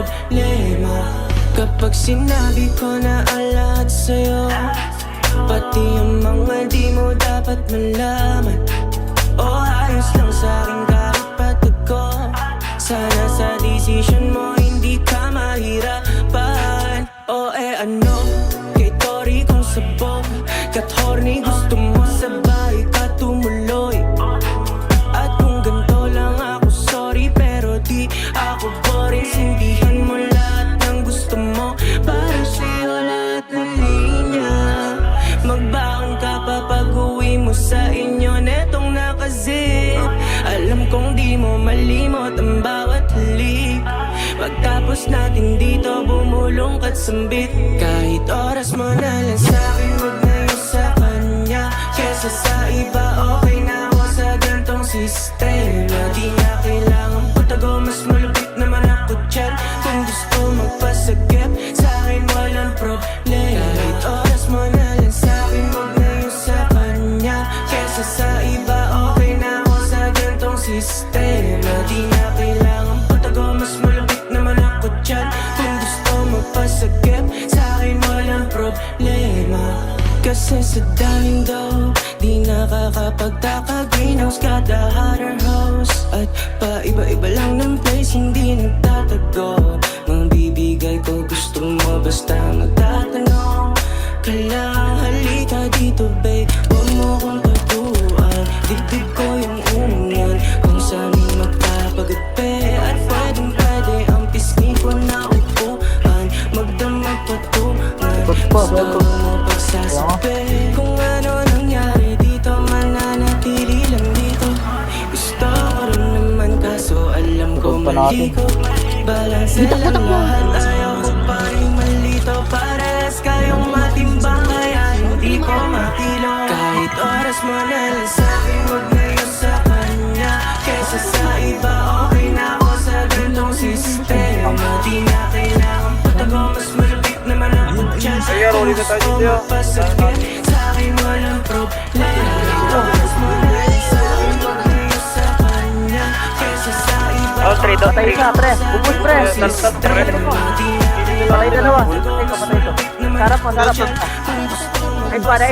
problema. Kapag sinabi ko na ang lahat sa'yo, pati ang mga di mo dapat malaman. O ayos lang sa'king kahit patag ko. Sana sa desisyon mo hindi ka mahirapan. O ano, kay Tori kong sabog, kat horny gusto mo sabay ka tumuloy. At kung ganito lang ako sorry, pero di ako boring. Sindihan mo lahat ng gusto mo, para sa'yo lahat ng linya. Magbaon ka pa pag-uwi mo sa inyo netong nakazip. Alam kong di mo malimot ang bawat halik. Pagtapos natin dito bumulong kat sambit. Kahit oras mo na lang sa'kin, wag na yun sa kanya. Kesa sa iba okay na ako sa gantong sistema. Di na kailangan putago, mas malupit naman ako dyan. Kung gusto magpasagip, sa'kin walang problema. Kahit oras mo na lang sa'kin, wag na yun sa kanya. Kesa sa iba okay na ako sa gantong sistema. Di na kailangan putago, mas malupit naman ako dyan. Kung gusto magpasagip, sa'kin walang problema. Kasi sa daming daw, di nakakapagtaka. Greenhouse got the hotter house. At paiba-iba lang ng place, hindi nagtatago. Mga bibigay ko gusto mo basta magtatanong. Kailangan halika dito babe, huwag mo kong patuan. Dibdib ko yung unyan, kung saan magpapagatpe. At pwedeng-pwede ang pisngi ko na upuan. Magdamag patungan, gusto mo pagsasabi. Kung ano nangyari dito, mananatili lang dito. Gusto ko rin naman kaso alam ko mali ko. Balanse lang lahat, ayaw ko pa rin malito. Parehas kayong matimbang kaya hindi ko makilong. Kahit oras mo na lang sa'kin, wag na yun sa kanya. Kesa sa iba okay na ako sa gantong sistema. Di na kailangan patago, mas malupit naman ako dyan. Kung gusto mapasakit, sa'kin walang problema. Kahit oras mo na lang sa'kin, wag na yun sa kanya. Kesa sa iba Patay ka, pre. Ubus, pre. Patay dalawa. Patay ko. Sarap mo. Ay, para.